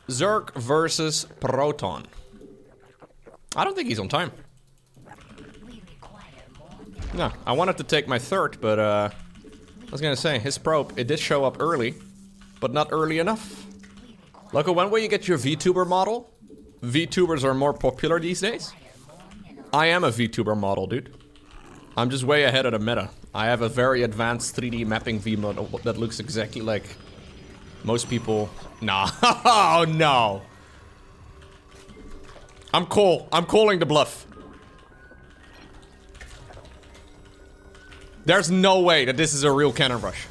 Zerg versus Proton. I don't think he's on time. No, I wanted to take my third, but I was gonna say, his probe, it did show up early, but not early enough. Lowko, when will you get your VTuber model? VTubers are more popular these days. I am a VTuber model, dude. I'm just way ahead of the meta. I have a very advanced 3D mapping V model that looks exactly like most people. Nah, oh no. I'm calling the bluff. There's no way that this is a real cannon rush.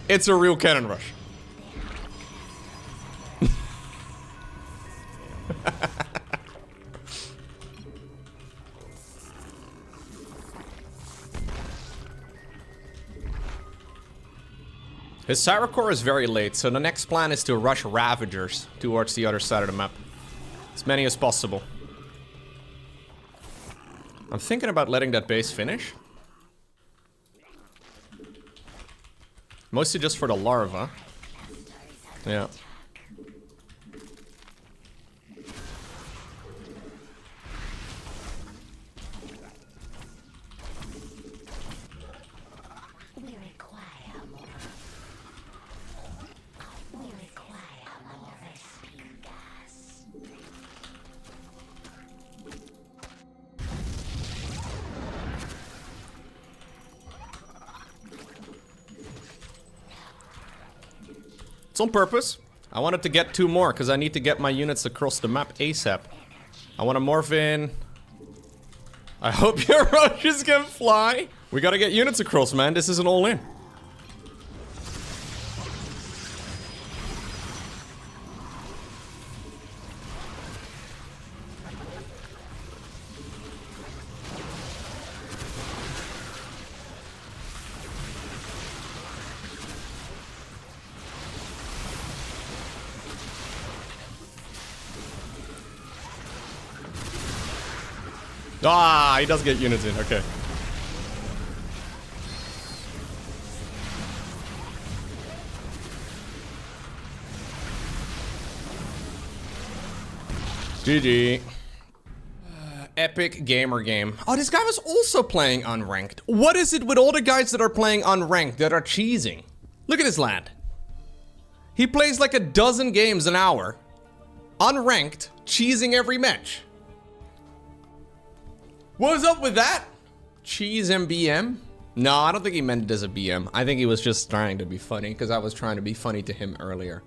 It's a real cannon rush. His Cyber Core is very late, so the next plan is to rush Ravagers towards the other side of the map. As many as possible. I'm thinking about letting that base finish. Mostly just for the larva. Yeah. It's on purpose. I wanted to get 2 more because I need to get my units across the map ASAP. I want to morph in. I hope your rushes can fly. We gotta get units across, man. This isn't all in. Ah, he does get units in, okay. GG. Epic gamer game. Oh, this guy was also playing unranked. What is it with all the guys that are playing unranked that are cheesing? Look at his land. He plays like a dozen games an hour. Unranked, cheesing every match. What's up with that? Cheese and BM? No, I don't think he meant it as a BM. I think he was just trying to be funny because I was trying to be funny to him earlier.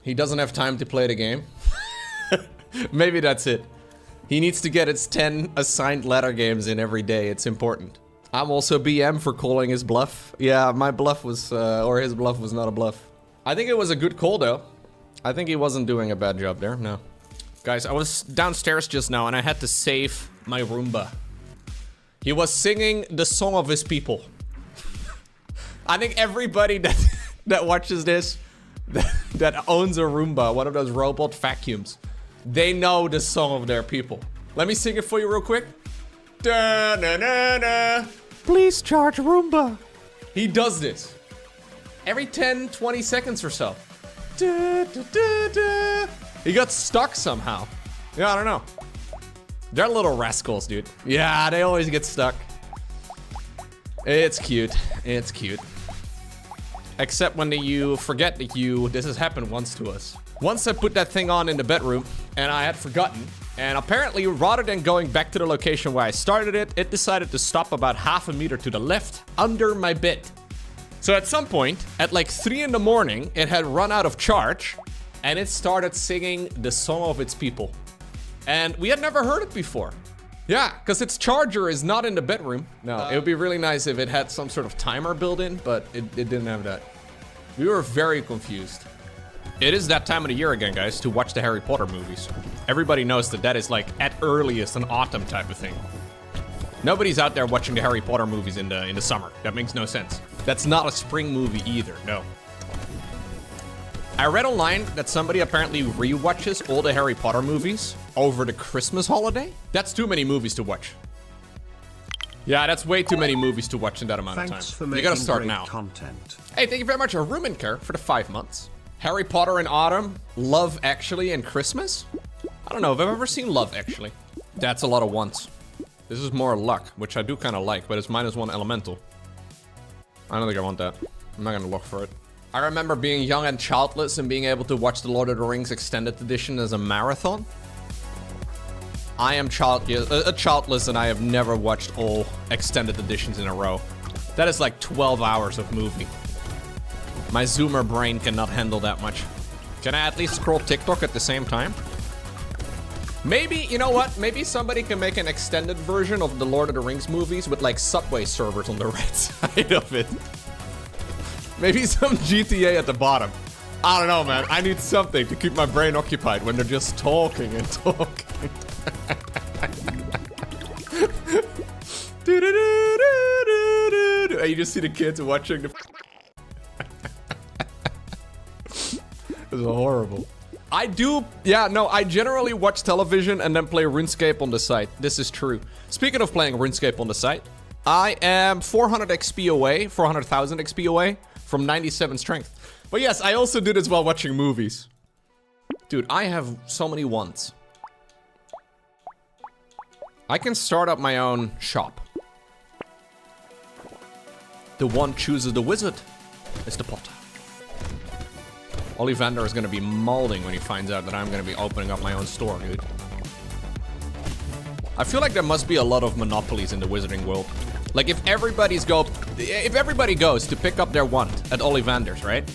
He doesn't have time to play the game. Maybe that's it. He needs to get its 10 assigned ladder games in every day. It's important. I'm also BM for calling his bluff. Yeah, my bluff was, or his bluff was not a bluff. I think it was a good call though. I think he wasn't doing a bad job there, no. Guys, I was downstairs just now and I had to save my Roomba. He was singing the song of his people. I think everybody that watches this, that owns a Roomba, one of those robot vacuums, they know the song of their people. Let me sing it for you real quick. Da, na, na, na. Please charge Roomba. He does this every 10, 20 seconds or so. Da, da, da, da. He got stuck somehow. Yeah, I don't know. They're little rascals, dude. Yeah, they always get stuck. It's cute. It's cute. Except when you forget that this has happened once to us. Once I put that thing on in the bedroom, and I had forgotten, and apparently rather than going back to the location where I started it, it decided to stop about half a meter to the left, under my bed. So at some point, at like 3 in the morning, it had run out of charge, and it started singing the song of its people. And we had never heard it before. Yeah, because its charger is not in the bedroom. No, it would be really nice if it had some sort of timer built in, but it didn't have that. We were very confused. It is that time of the year again, guys, to watch the Harry Potter movies. Everybody knows that is like at earliest an autumn type of thing. Nobody's out there watching the Harry Potter movies in the summer. That makes no sense. That's not a spring movie either, no. I read online that somebody apparently rewatches all the Harry Potter movies over the Christmas holiday. That's too many movies to watch. Yeah, that's way too many movies to watch in that amount of time. You gotta start now. Content. Hey, thank you very much, Rumenker, for the 5 months. Harry Potter in autumn, Love Actually, and Christmas? I don't know if I've ever seen Love Actually. That's a lot of ones. This is more luck, which I do kind of like, but it's -1 elemental. I don't think I want that. I'm not gonna look for it. I remember being young and childless and being able to watch the Lord of the Rings Extended Edition as a marathon. I am childless and I have never watched all extended editions in a row. That is like 12 hours of movie. My Zoomer brain cannot handle that much. Can I at least scroll TikTok at the same time? Maybe, you know what? Maybe somebody can make an extended version of the Lord of the Rings movies with like Subway servers on the right side of it. Maybe some GTA at the bottom. I don't know, man. I need something to keep my brain occupied when they're just talking and talking. You just see the kids watching the... This is horrible. I generally watch television and then play RuneScape on the site. This is true. Speaking of playing RuneScape on the site, I am 400 XP away, 400,000 XP away from 97 strength. But yes, I also do this while watching movies. Dude, I have so many wants. I can start up my own shop. The one chooses the wizard. It's the Potter. Ollivander is gonna be molding when he finds out that I'm gonna be opening up my own store, dude. I feel like there must be a lot of monopolies in the wizarding world. Like if everybody goes to pick up their wand at Ollivander's, right?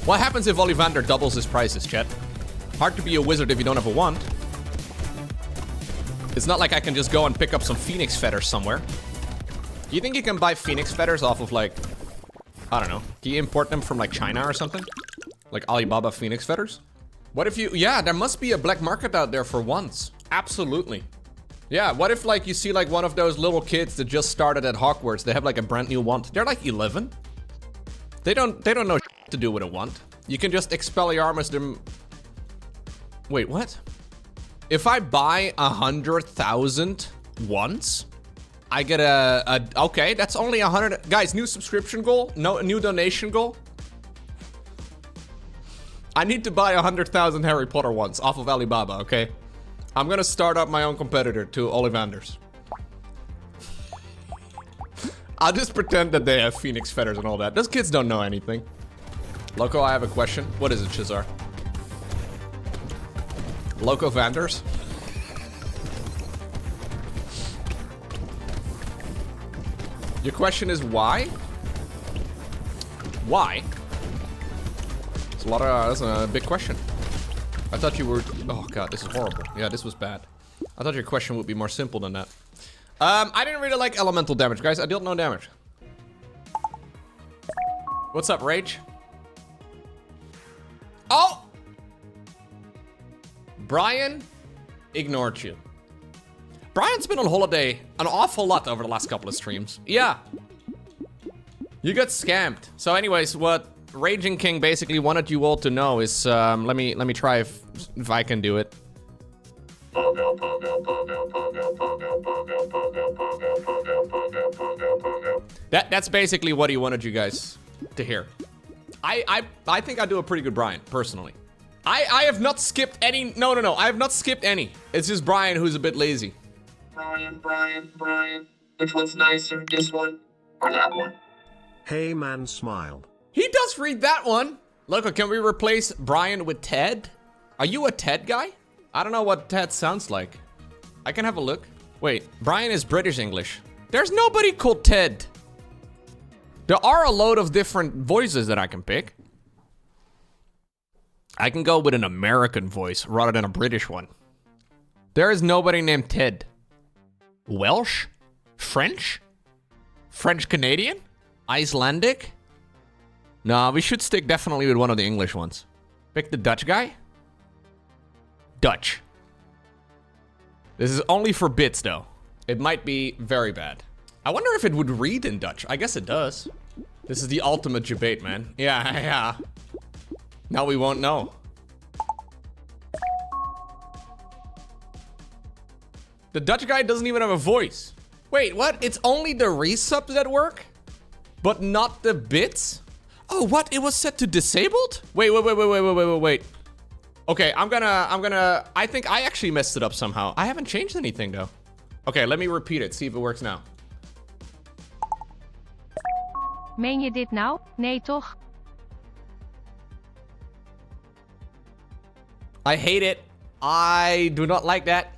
What happens if Ollivander doubles his prices, chat? Hard to be a wizard if you don't have a wand. It's not like I can just go and pick up some phoenix feathers somewhere. Do you think you can buy phoenix feathers off of like, I don't know. Do you import them from like China or something? Like Alibaba phoenix feathers? What if you, yeah, there must be a black market out there for wands. Absolutely. Yeah, what if like you see like one of those little kids that just started at Hogwarts, they have like a brand new wand. They're like 11. They don't know to do with a wand. You can just Expelliarmus them. Wait, what? If I buy 100,000 wands, I get okay, that's only 100. Guys, new subscription goal, no new donation goal. I need to buy 100,000 Harry Potter wands off of Alibaba, okay? I'm gonna start up my own competitor to Ollivander's. I'll just pretend that they have phoenix feathers and all that. Those kids don't know anything. Lowko, I have a question. What is it, Shazar? Lowko Vanders? Your question is why? Why? It's a lot of, that's a big question. I thought you were, oh god, this is horrible. Yeah, this was bad. I thought your question would be more simple than that. I didn't really like elemental damage, guys. I dealt no damage. What's up, Rage? Oh! Brian ignored you. Brian's been on holiday an awful lot over the last couple of streams. Yeah. You got scammed. So anyways, what Raging King basically wanted you all to know is, let me try if I can do it. That's basically what he wanted you guys to hear. I think I do a pretty good Brian, personally. I have not skipped any, no, I have not skipped any. It's just Brian who's a bit lazy. Brian. Which one's nicer, this one or that one? Hey man, smile. He does read that one. Look, can we replace Brian with Ted? Are you a Ted guy? I don't know what Ted sounds like. I can have a look. Wait, Brian is British English. There's nobody called Ted. There are a load of different voices that I can pick. I can go with an American voice rather than a British one. There is nobody named Ted. Welsh? French? French Canadian? Icelandic? No, we should stick definitely with one of the English ones. Pick the Dutch guy? Dutch. This is only for bits though. It might be very bad. I wonder if it would read in Dutch. I guess it does. This is the ultimate debate, man. Yeah. Now we won't know. The Dutch guy doesn't even have a voice. Wait, what? It's only the resubs that work? But not the bits? Oh, what? It was set to disabled? Wait. Okay, I think I actually messed it up somehow. I haven't changed anything though. Okay, let me repeat it, see if it works now. Meen je dit nou? Nee toch? I hate it. I do not like that.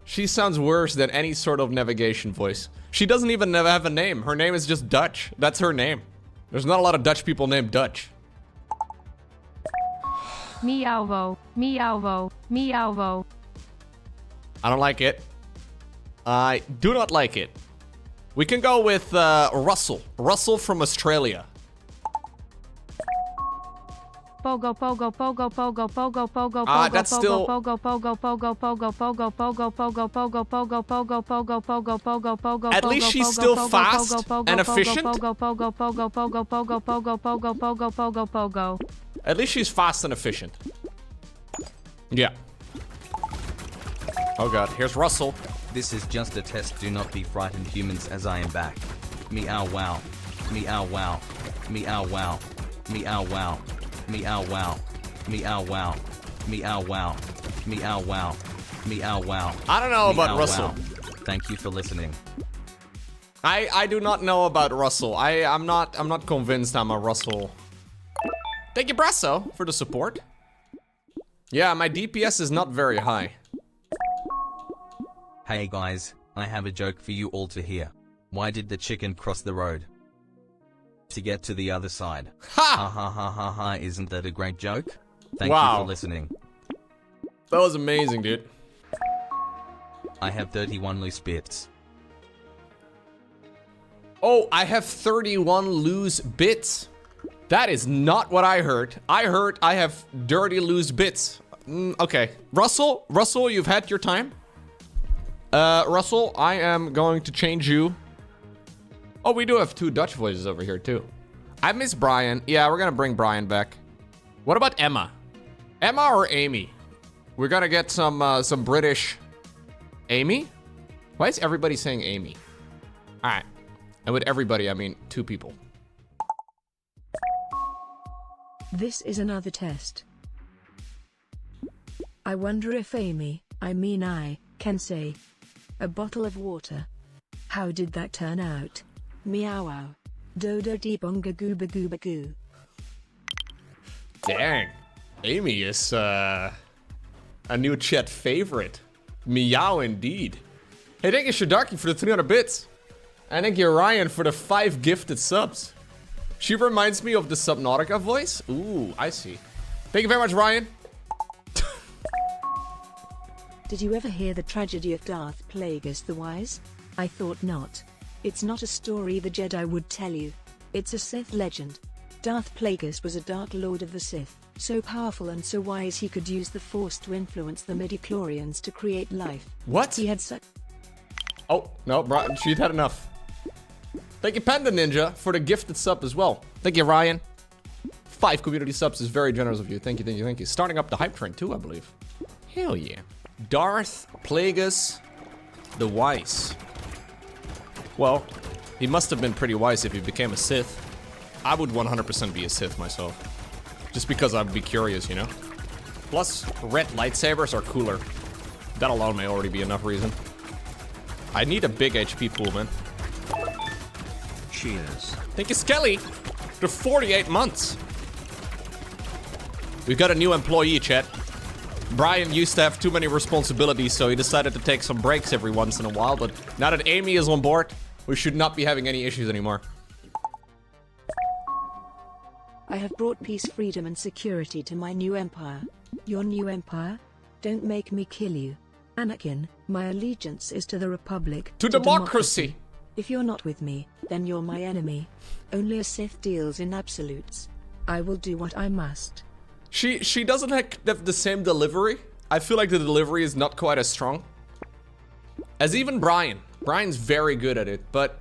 She sounds worse than any sort of navigation voice. She doesn't even have a name. Her name is just Dutch. That's her name. There's not a lot of Dutch people named Dutch. Miauwo, miauwo, miauwo. I don't like it. I do not like it. We can go with Russell. Russell from Australia. Pogo, pogo, pogo, pogo, pogo, pogo, that's still... pogo, pogo, pogo, pogo, pogo, pogo, pogo, pogo, pogo, pogo, pogo, pogo, pogo, pogo. At least she's still fast and efficient. Pogo, pogo, pogo, pogo, pogo, pogo, pogo, pogo, pogo, pogo. At least she's fast and efficient. Yeah. Oh god, here's Russell. This is just a test. Do not be frightened, humans, as I am back. Meow wow. Meow wow. Meow wow. Meow wow. Meow wow. Meow wow. Meow wow. Meow wow. Meow wow. I don't know about Russell. Thank you for listening. I do not know about Russell. I'm not convinced I'm a Russell. Thank you, Brasso, for the support. Yeah, my DPS is not very high. Hey guys, I have a joke for you all to hear. Why did the chicken cross the road? To get to the other side. Ha! Ha ha ha ha ha, isn't that a great joke? Thank Wow. you for listening. That was amazing, dude. I have 31 loose bits. Oh, I have 31 loose bits. That is not what I heard. I heard I have dirty loose bits. Okay. Russell, you've had your time. Russell, I am going to change you. Oh, we do have 2 Dutch voices over here too. I miss Brian. Yeah, we're gonna bring Brian back. What about Emma? Emma or Amy? We're gonna get some British. Amy? Why is everybody saying Amy? All right. And with everybody, I mean 2 people. This is another test. I wonder if Amy, I can say a bottle of water. How did that turn out? Meow wow. Dodo dee bonga gooba gooba goo. Dang. Amy is a new chat favorite. Meow indeed. Hey, thank you Shadarki for the 300 bits. And thank you Ryan for the 5 gifted subs. She reminds me of the Subnautica voice. Ooh, I see. Thank you very much, Ryan. Did you ever hear the tragedy of Darth Plagueis the Wise? I thought not. It's not a story the Jedi would tell you. It's a Sith legend. Darth Plagueis was a Dark Lord of the Sith, so powerful and so wise he could use the Force to influence the midichlorians to create life. What? He had such... Oh, no, she'd had enough. Thank you, Panda Ninja, for the gifted sub as well. Thank you, Ryan. 5 community subs is very generous of you. Thank you, thank you, thank you. Starting up the hype train too, I believe. Hell yeah. Darth Plagueis the Wise. Well, he must have been pretty wise if he became a Sith. I would 100% be a Sith myself. Just because I'd be curious, you know? Plus, red lightsabers are cooler. That alone may already be enough reason. I need a big HP pool, man. Cheers. Thank you, Skelly, for 48 months. We've got a new employee, chat. Brian used to have too many responsibilities, so he decided to take some breaks every once in a while, but now that Amy is on board, we should not be having any issues anymore. I have brought peace, freedom and security to my new empire. Your new empire? Don't make me kill you. Anakin, my allegiance is to the Republic. To democracy! If you're not with me, then you're my enemy. Only a Sith deals in absolutes. I will do what I must. She doesn't have the same delivery. I feel like the delivery is not quite as strong as even Brian. Brian's very good at it, but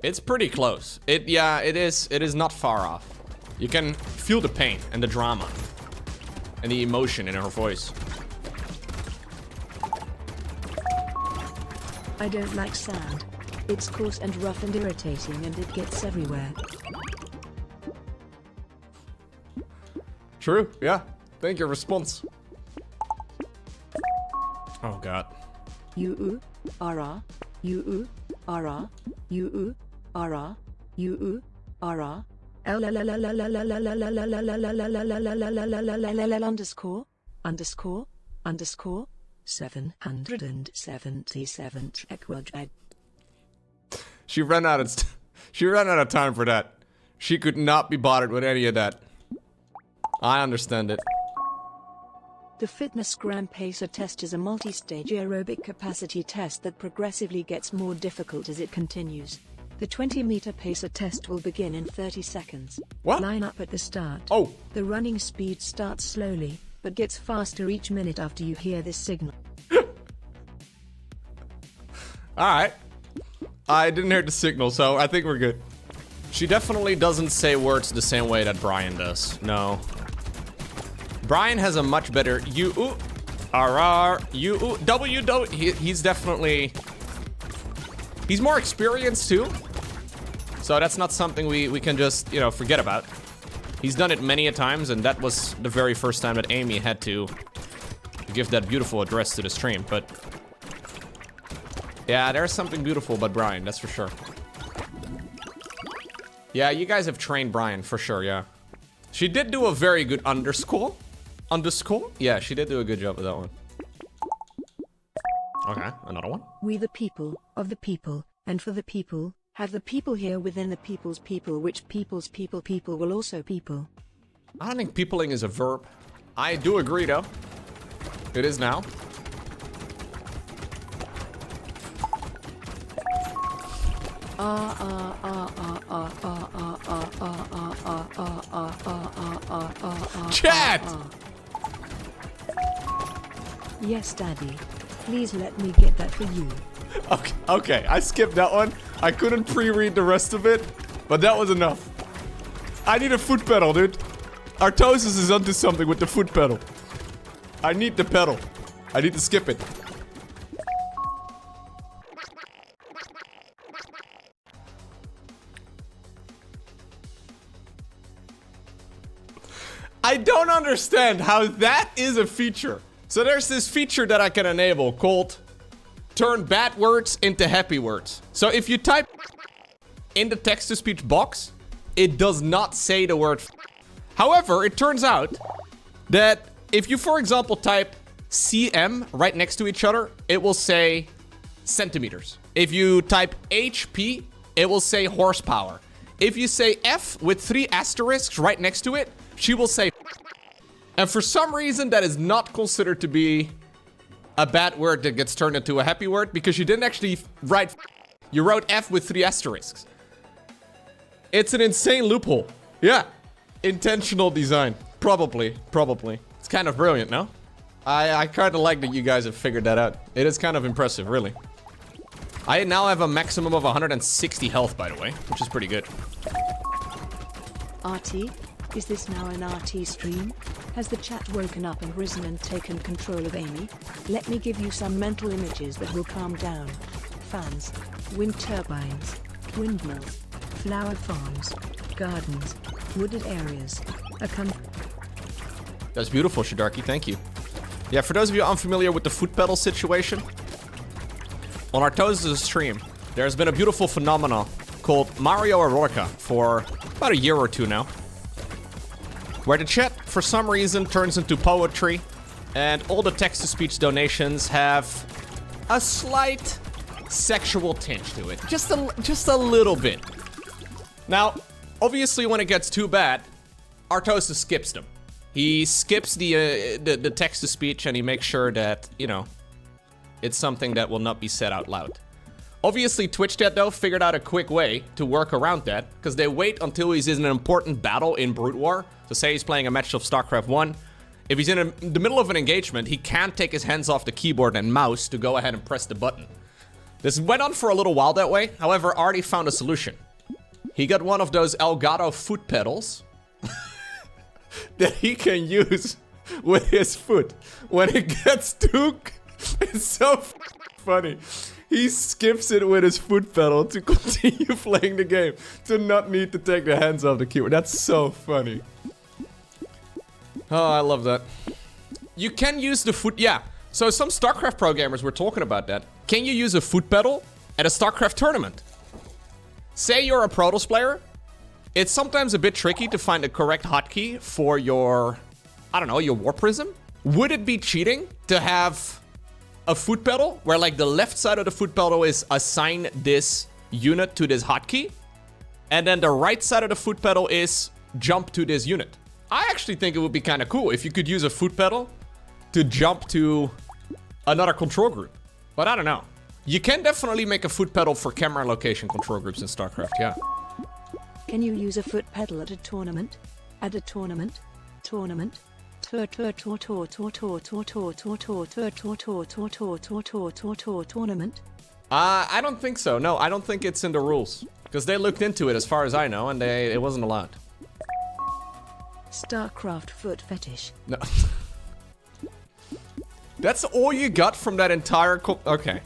it's pretty close. It is not far off. You can feel the pain and the drama and the emotion in her voice. I don't like sand. It's coarse and rough and irritating and it gets everywhere. True, yeah. Thank you, response. Oh god. U-U-R-R, U-U-R-R, U-U-R-R, U-U-R-R, underscore, underscore, underscore, 777 equadreg. She ran out of time for that. She could not be bothered with any of that. I understand it. The Fitness Gram Pacer test is a multi-stage aerobic capacity test that progressively gets more difficult as it continues. The 20-meter pacer test will begin in 30 seconds. What? Line up at the start. Oh. The running speed starts slowly, but gets faster each minute after you hear this signal. Alright. I didn't hear the signal, so I think we're good. She definitely doesn't say words the same way that Brian does. No. Brian has a much better U-U-R-R, U-U-W-W. He's definitely... He's more experienced too. So that's not something we can just, you know, forget about. He's done it many a times, and that was the very first time that Amy had to give that beautiful address to the stream, but... Yeah, there's something beautiful about Brian, that's for sure. Yeah, you guys have trained Brian, for sure, yeah. She did do a very good underscore. Underscore? Yeah, she did do a good job with that one. Okay, another one. We the people, of the people, and for the people, have the people here within the people's people, which people's people will also people. I don't think peopling is a verb. I do agree, though. It is now. Chat! Yes, Daddy. Please let me get that for you. Okay, I skipped that one. I couldn't pre-read the rest of it, but that was enough. I need a foot pedal, dude. Artosis is onto something with the foot pedal. I need the pedal. I need to skip it. I don't understand how that is a feature. So there's this feature that I can enable called turn bad words into happy words. So if you type in the text-to-speech box, it does not say the word. However, it turns out that if you, for example, type CM right next to each other, it will say centimeters. If you type HP, it will say horsepower. If you say F with 3 asterisks right next to it, she will say. And for some reason, that is not considered to be a bad word that gets turned into a happy word because you didn't actually write. You wrote F with 3 asterisks. It's an insane loophole. Yeah. Intentional design. Probably. It's kind of brilliant, no? I kind of like that you guys have figured that out. It is kind of impressive, really. I now have a maximum of 160 health, by the way, which is pretty good. RT? Is this now an RT stream? Has the chat woken up and risen and taken control of Amy? Let me give you some mental images that will calm down. Fans, wind turbines, windmills, flower farms, gardens, wooded areas, That's beautiful, Shadarki, thank you. Yeah, for those of you unfamiliar with the foot pedal situation, on Artosis' stream, there's been a beautiful phenomenon called Mario Erotica for about a year or two now, where the chat, for some reason, turns into poetry, and all the text-to-speech donations have a slight sexual tinge to it. Just a little bit. Now, obviously, when it gets too bad, Artosis skips them. He skips the text-to-speech, and he makes sure that, you know, it's something that will not be said out loud. Obviously, Twitch chat, though, figured out a quick way to work around that, because they wait until he's in an important battle in Brute War. So say he's playing a match of StarCraft 1. If he's in the middle of an engagement, he can't take his hands off the keyboard and mouse to go ahead and press the button. This went on for a little while that way. However, Artie found a solution. He got one of those Elgato foot pedals that he can use with his foot when it gets too... It's so funny. He skips it with his foot pedal to continue playing the game. To not need to take the hands off the keyboard. That's so funny. Oh, I love that. You can use the foot... Yeah. So some StarCraft programmers were talking about that. Can you use a foot pedal at a StarCraft tournament? Say you're a Protoss player. It's sometimes a bit tricky to find the correct hotkey for your... I don't know, your War Prism. Would it be cheating to have a foot pedal where like the left side of the foot pedal is assign this unit to this hotkey, and then the right side of the foot pedal is jump to this unit? I actually think it would be kind of cool if you could use a foot pedal to jump to another control group. But I don't know. You can definitely make a foot pedal for camera location control groups in StarCraft, yeah. Can you use a foot pedal at a tournament? At a tournament? Tournament? Tournament? I don't think so. No, I don't think it's in the rules. Because they looked into it as far as I know, and it wasn't allowed. StarCraft foot fetish. No. That's all you got from that entire okay.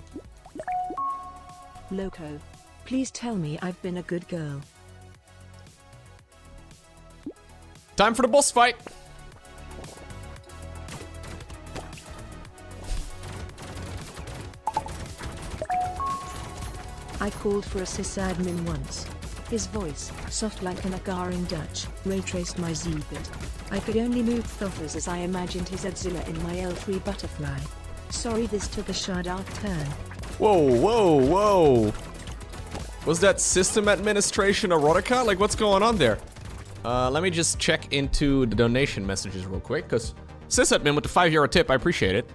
Lowko, please tell me I've been a good girl. Time for the boss fight. I called for a sysadmin once. His voice, soft like an agarring Dutch, ray-traced my Z-bit. I could only move buffers as I imagined his Edzilla in my L3 butterfly. Sorry this took a sharp turn. Whoa, whoa, whoa. Was that system administration erotica? Like, what's going on there? Let me just check into the donation messages real quick, because sysadmin with the €5 tip, I appreciate it.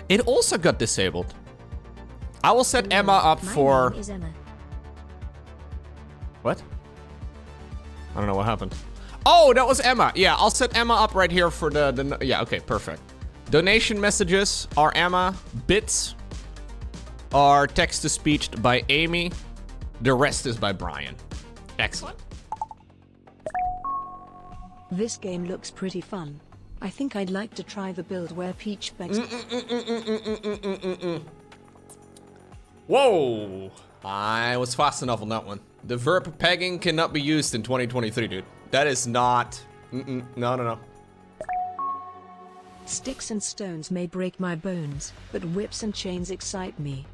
It also got disabled. I will set Emma up for... My name is Emma. What? I don't know what happened. Oh, that was Emma. Yeah, I'll set Emma up right here for the yeah, okay, perfect. Donation messages are Emma. Bits are text-to-speech by Amy. The rest is by Brian. Excellent. This game looks pretty fun. I think I'd like to try the build where Peach begs... Whoa! I was fast enough on that one. The verb pegging cannot be used in 2023, dude. That is not... No, no, no. Sticks and stones may break my bones, but whips and chains excite me.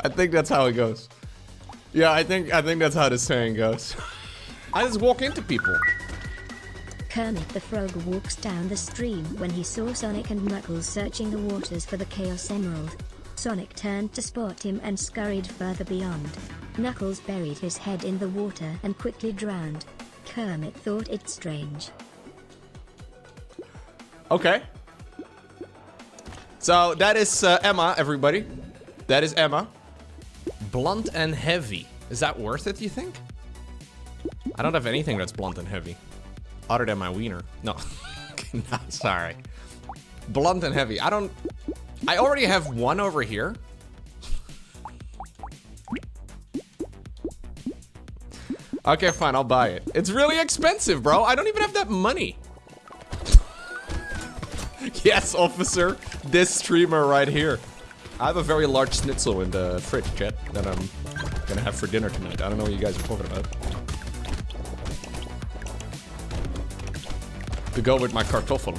I think that's how it goes. Yeah, I think that's how the saying goes. I just walk into people. Kermit the Frog walks down the stream when he saw Sonic and Knuckles searching the waters for the Chaos Emerald. Sonic turned to spot him and scurried further beyond. Knuckles buried his head in the water and quickly drowned. Kermit thought it strange. Okay. So that is Emma, everybody. That is Emma. Blunt and heavy. Is that worth it, you think? I don't have anything that's blunt and heavy. Other than my wiener. No. No, sorry. Blunt and heavy. I already have one over here. Okay, fine, I'll buy it. It's really expensive, bro. I don't even have that money. Yes, officer. This streamer right here. I have a very large schnitzel in the fridge, chat, that I'm gonna have for dinner tonight. I don't know what you guys are talking about. To go with my kartoffel.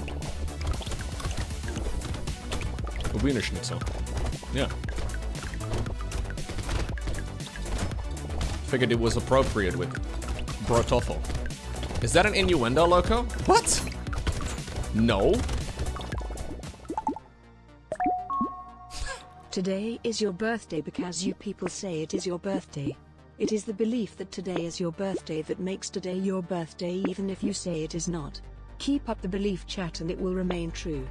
A Wiener Schnitzel. Yeah. Figured it was appropriate with Brotato. Is that an innuendo, Lowko? What? No. Today is your birthday because you people say it is your birthday. It is the belief that today is your birthday that makes today your birthday even if you say it is not. Keep up the belief, chat, and it will remain true.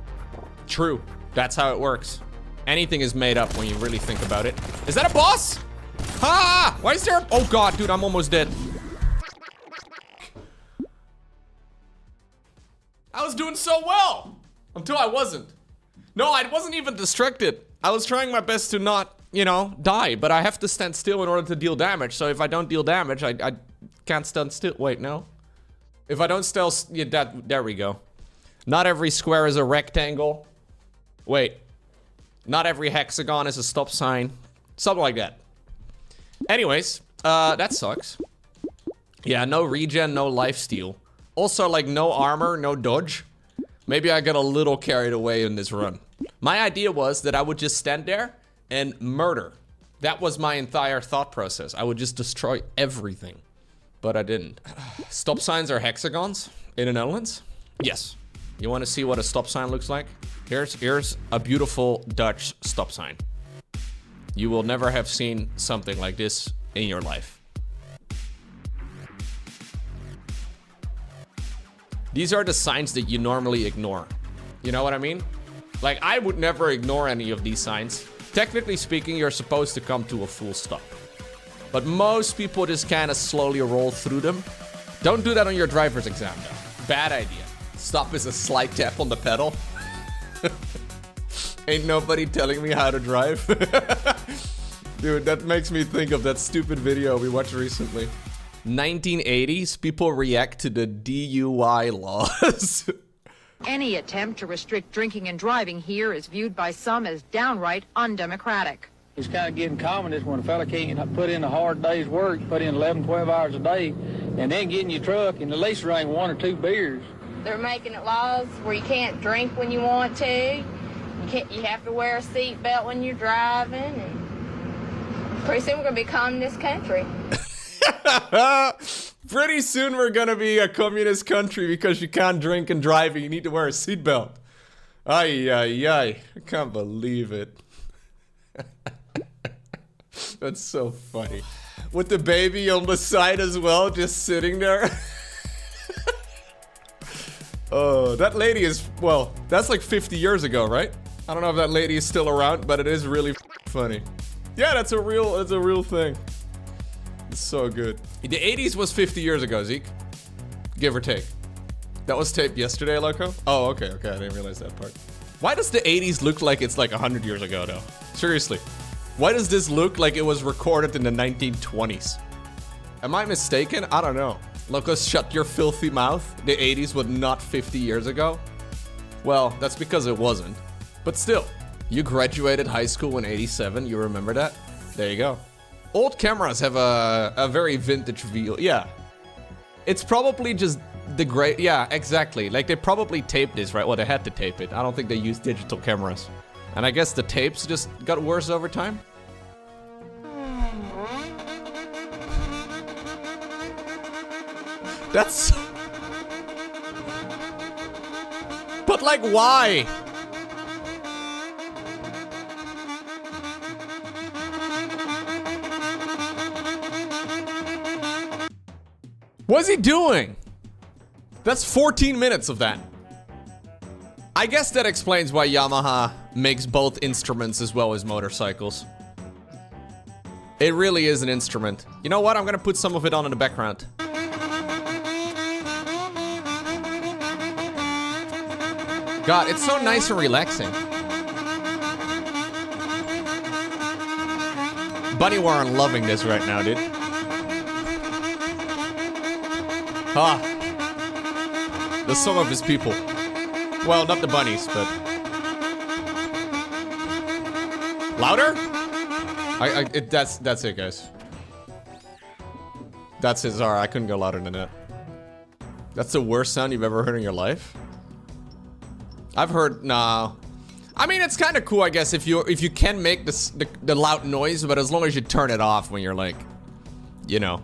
True. That's how it works. Anything is made up when you really think about it. Is that a boss? Ha! Why is there a... Oh god, dude, I'm almost dead. I was doing so well! Until I wasn't. No, I wasn't even distracted. I was trying my best to not, you know, die, but I have to stand still in order to deal damage. So if I don't deal damage, I can't stand still. Wait, no. If I don't still, yeah, there we go. Not every square is a rectangle. Wait. Not every hexagon is a stop sign. Something like that. Anyways, that sucks. Yeah, no regen, no lifesteal. Also, like, no armor, no dodge. Maybe I got a little carried away in this run. My idea was that I would just stand there and murder. That was my entire thought process. I would just destroy everything. But I didn't. Stop signs are hexagons in the Netherlands? Yes. You want to see what a stop sign looks like? Here's a beautiful Dutch stop sign. You will never have seen something like this in your life. These are the signs that you normally ignore. You know what I mean? Like, I would never ignore any of these signs. Technically speaking, you're supposed to come to a full stop. But most people just kind of slowly roll through them. Don't do that on your driver's exam, though. Bad idea. Stop is a slight tap on the pedal. Ain't nobody telling me how to drive. Dude, that makes me think of that stupid video we watched recently. 1980s, people react to the DUI laws. Any attempt to restrict drinking and driving here is viewed by some as downright undemocratic. It's kind of getting common is when a fella can't put in a hard day's work, put in 11, 12 hours a day, and then get in your truck and at least drink 1 or 2 beers. They're making it laws where you can't drink when you want to. You have to wear a seatbelt when you're driving. And pretty soon we're going to be communist country. Pretty soon we're going to be a communist country because you can't drink and drive and you need to wear a seatbelt. Ay, ay, ay. I can't believe it. That's so funny. With the baby on the side as well, just sitting there. Oh, that lady is, well, that's like 50 years ago, right? I don't know if that lady is still around, but it is really funny. Yeah, that's a real thing. It's so good. The 80s was 50 years ago, Zeke. Give or take. That was taped yesterday, Lowko? Oh, okay, I didn't realize that part. Why does the 80s look like it's like 100 years ago, though? Seriously. Why does this look like it was recorded in the 1920s? Am I mistaken? I don't know. Lowko, shut your filthy mouth. The 80s was not 50 years ago. Well, that's because it wasn't. But still, you graduated high school in 87. You remember that? There you go. Old cameras have a very vintage feel. Yeah. It's probably just the great... Yeah, exactly. Like, they probably taped this, right? Well, they had to tape it. I don't think they used digital cameras. And I guess the tapes just got worse over time. That's... But, like, why? What's he doing? That's 14 minutes of that. I guess that explains why Yamaha makes both instruments as well as motorcycles. It really is an instrument. You know what? I'm gonna put some of it on in the background. God, it's so nice and relaxing. Bunny Warren loving this right now, dude. Ah. The song of his people. Well, not the bunnies, but... Louder? That's it, guys. That's it, sorry, I couldn't go louder than that. That's the worst sound you've ever heard in your life? I've heard, nah. I mean, it's kind of cool, I guess, if you can make the loud noise, but as long as you turn it off when you're like, you know.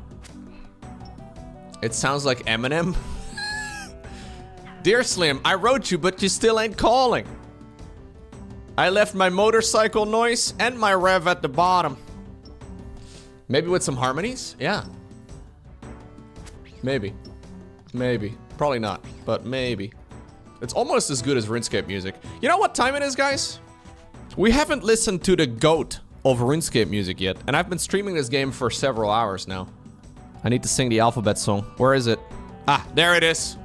It sounds like Eminem. Dear Slim, I wrote you, but you still ain't calling. I left my motorcycle noise and my rev at the bottom. Maybe with some harmonies? Yeah. Maybe. Maybe. Probably not, but maybe. It's almost as good as RuneScape music. You know what time it is, guys? We haven't listened to the GOAT of RuneScape music yet, and I've been streaming this game for several hours now. I need to sing the alphabet song. Where is it? Ah, there it is.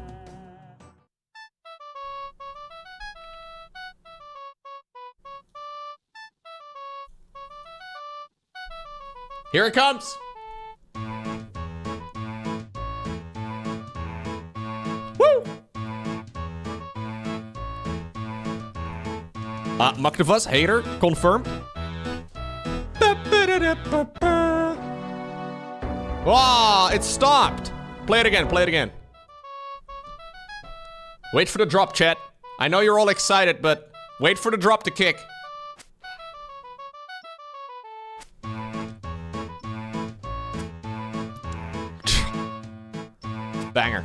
Here it comes. Woo! Magnus, hater, confirmed. Oh, it stopped. Play it again, play it again. Wait for the drop, chat. I know you're all excited, but wait for the drop to kick. Banger.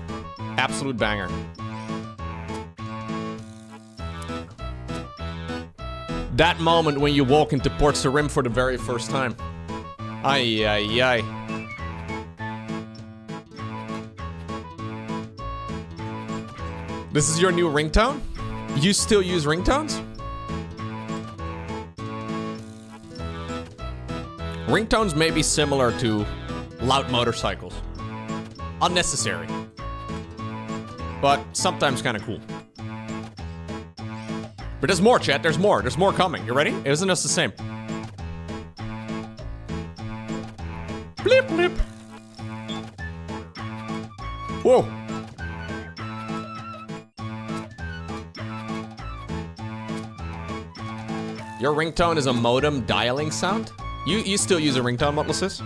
Absolute banger. That moment when you walk into Port Sarim for the very first time. Ay, ay, ay. This is your new ringtone? You still use ringtones? Ringtones may be similar to loud motorcycles. Unnecessary. But sometimes kind of cool. But there's more, chat. There's more. There's more coming. You ready? It isn't just the same. Blip, blip. Whoa. Your ringtone is a modem dialing sound? You still use a ringtone, Mutlasis?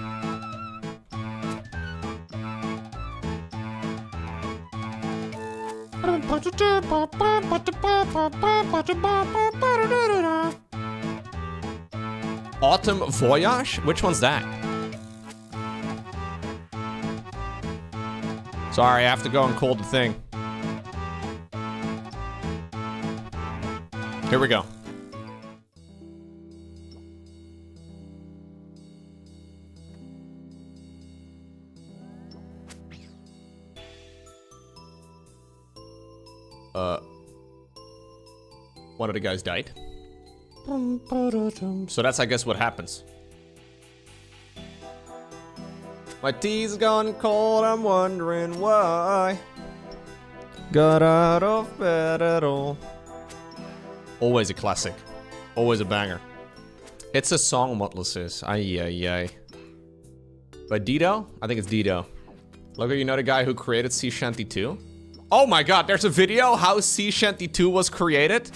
Autumn Voyage? Which one's that? Sorry, I have to go and call the thing. Here we go. One of the guys died. So that's, I guess, what happens. My tea's gone cold, I'm wondering why. Got out of bed at all. Always a classic. Always a banger. It's a song, Mutlasis. Ay, ay, ay. By Dido? I think it's Dido. Lowko, you know the guy who created Sea Shanty 2? Oh my god, there's a video how Sea Shanty 2 was created?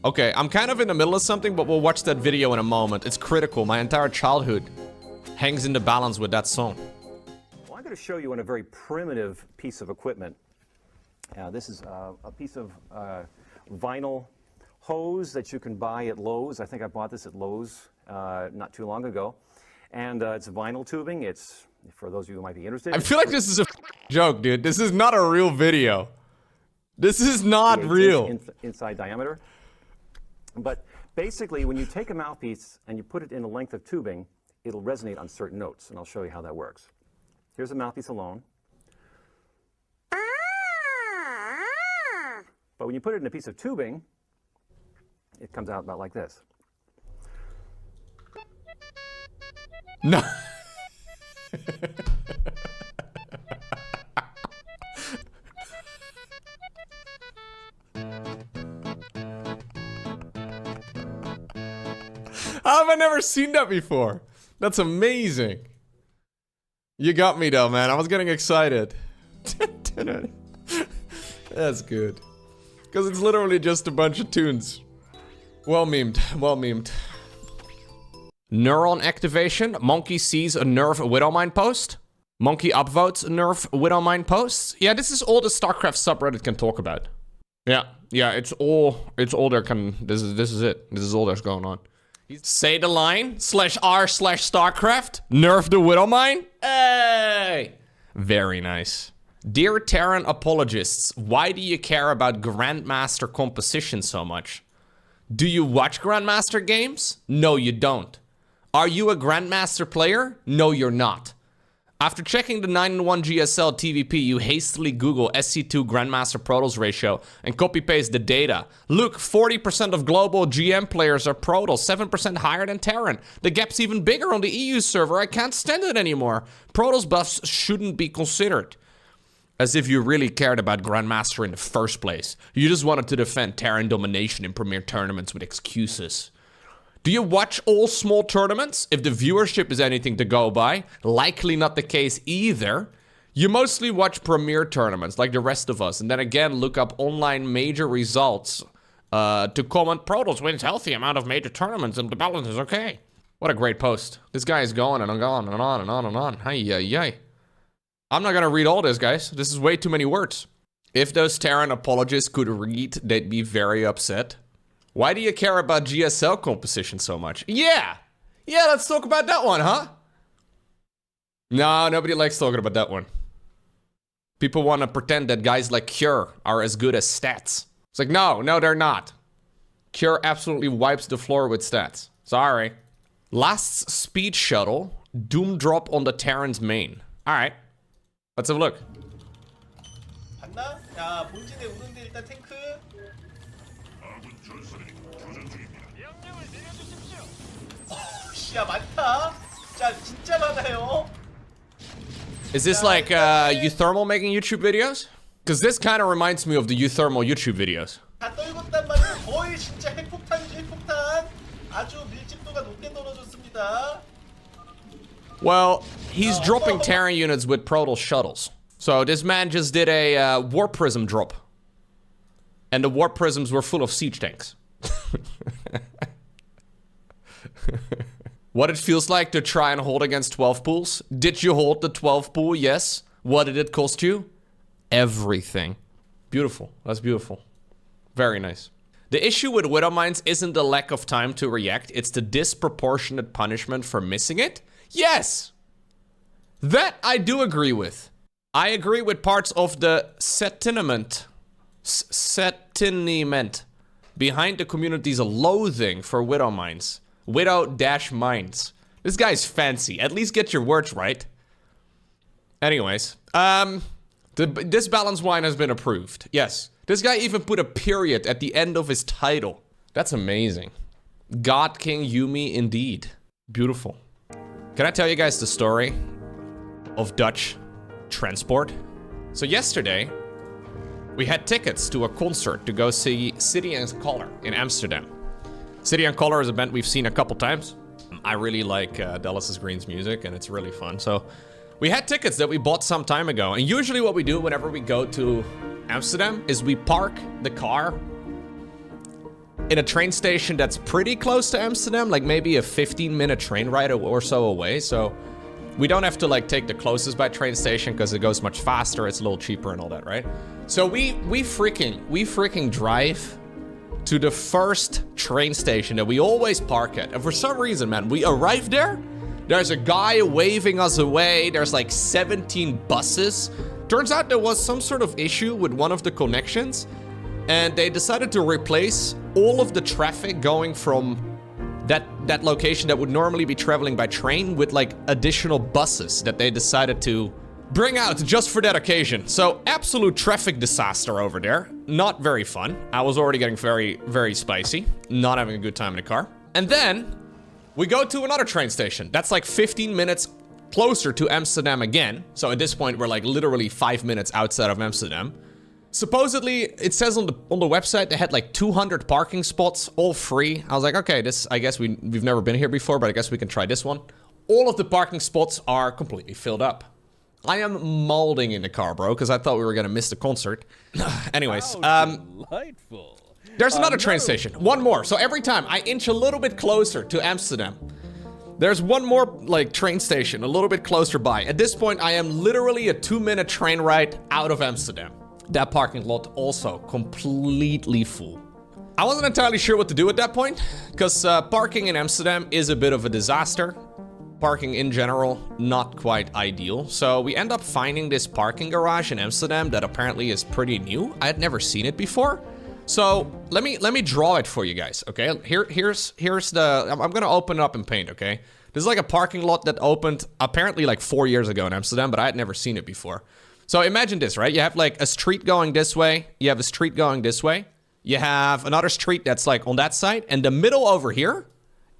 Okay, I'm kind of in the middle of something, but we'll watch that video in a moment. It's critical. My entire childhood hangs in the balance with that song. Well, I'm going to show you on a very primitive piece of equipment. This is a piece of vinyl hose that you can buy at Lowe's. I think I bought this at Lowe's not too long ago. And it's vinyl tubing. It's, for those of you who might be interested. I feel like this is a joke, dude. This is not a real video. This is not real. Inside diameter. But basically, when you take a mouthpiece and you put it in a length of tubing, it'll resonate on certain notes, and I'll show you how that works. Here's a mouthpiece alone. But when you put it in a piece of tubing, it comes out about like this. No. How have I never seen that before? That's amazing. You got me though, man. I was getting excited. That's good. Because it's literally just a bunch of tunes. Well memed. Well memed. Neuron activation. Monkey sees a nerve Widowmine post. Monkey upvotes a nerve Widowmine post. Yeah, this is all the StarCraft subreddit can talk about. Yeah, it's all there can. This is it. This is all that's going on. Say the line /r/StarCraft. Nerf the Widowmine. Hey! Very nice. Dear Terran apologists, why do you care about Grandmaster composition so much? Do you watch Grandmaster games? No, you don't. Are you a Grandmaster player? No, you're not. After checking the 9-1 GSL TVP, you hastily Google SC2 Grandmaster Protoss ratio and copy-paste the data. Look, 40% of global GM players are Protoss, 7% higher than Terran. The gap's even bigger on the EU server. I can't stand it anymore. Protoss buffs shouldn't be considered. As if you really cared about Grandmaster in the first place. You just wanted to defend Terran domination in premier tournaments with excuses. Do you watch all small tournaments? If the viewership is anything to go by, likely not the case either. You mostly watch premier tournaments like the rest of us, and then again look up online major results To comment, Protoss wins healthy amount of major tournaments and the balance is okay. What a great post. This guy is going and on and on and on and on. Hi. I'm not gonna read all this, guys. This is way too many words. If those Terran apologists could read, they'd be very upset. Why do you care about GSL composition so much? Yeah, let's talk about that one, huh? No, nobody likes talking about that one. People want to pretend that guys like Cure are as good as stats. It's like, no, they're not. Cure absolutely wipes the floor with stats. Sorry. Last speed shuttle, doom drop on the Terran's main. All right, let's have a look. 봤나? 야, 본진에 오는데 일단 탱크. 야, 많다. 자, 진짜 많아요. Is this like Euthermal making YouTube videos? Because this kind of reminds me of the Euthermal YouTube videos. 다 떨궜단 말이에요. 거의 진짜 핵폭탄이지, 핵폭탄. 아주 밀집도가 높게 떨어졌습니다. Well, he's dropping Terran units with Protoss shuttles. So this man just did a Warp Prism drop. And the Warp Prisms were full of siege tanks. What it feels like to try and hold against 12 pools? Did you hold the 12 pool? Yes. What did it cost you? Everything. Beautiful. That's beautiful. Very nice. The issue with Widow Mines isn't the lack of time to react, it's the disproportionate punishment for missing it. Yes! That I do agree with. I agree with parts of the sentiment behind the community's loathing for Widow Mines. Widow-Mines. This guy's fancy. At least get your words right. Anyways, this balance wine has been approved. Yes. This guy even put a period at the end of his title. That's amazing. God King Yumi indeed. Beautiful. Can I tell you guys the story of Dutch transport? So yesterday, we had tickets to a concert to go see City and Colour in Amsterdam. City and Colour is a band we've seen a couple times. I really like Dallas Green's music and it's really fun. So we had tickets that we bought some time ago. And usually what we do whenever we go to Amsterdam is we park the car in a train station that's pretty close to Amsterdam, like maybe a 15-minute train ride or so away. So we don't have to like take the closest by train station because it goes much faster. It's a little cheaper and all that, right? So we freaking drive to the first train station that we always park at. And for some reason, man, we arrived there. There's a guy waving us away. There's like 17 buses. Turns out there was some sort of issue with one of the connections. And they decided to replace all of the traffic going from that location that would normally be traveling by train with like additional buses that they decided to bring out just for that occasion. So absolute traffic disaster over there. Not very fun. I was already getting very, very spicy. Not having a good time in the car. And then we go to another train station. That's like 15 minutes closer to Amsterdam again. So at this point, we're like literally 5 minutes outside of Amsterdam. Supposedly, it says on the website they had like 200 parking spots, all free. I was like, okay, this, I guess we've never been here before, but I guess we can try this one. All of the parking spots are completely filled up. I am molding in the car, bro, because I thought we were gonna miss the concert. Anyways, delightful. There's another train station. One more. So every time I inch a little bit closer to Amsterdam, there's one more like train station a little bit closer by. At this point, I am literally a 2-minute train ride out of Amsterdam. That parking lot also completely full. I wasn't entirely sure what to do at that point, because parking in Amsterdam is a bit of a disaster. Parking in general, not quite ideal. So we end up finding this parking garage in Amsterdam that apparently is pretty new. I had never seen it before. So let me draw it for you guys, okay? Here's the, I'm gonna open it up in paint, okay? This is like a parking lot that opened apparently like 4 years ago in Amsterdam, but I had never seen it before. So imagine this, right? You have like a street going this way. You have a street going this way. You have another street that's like on that side. And the middle over here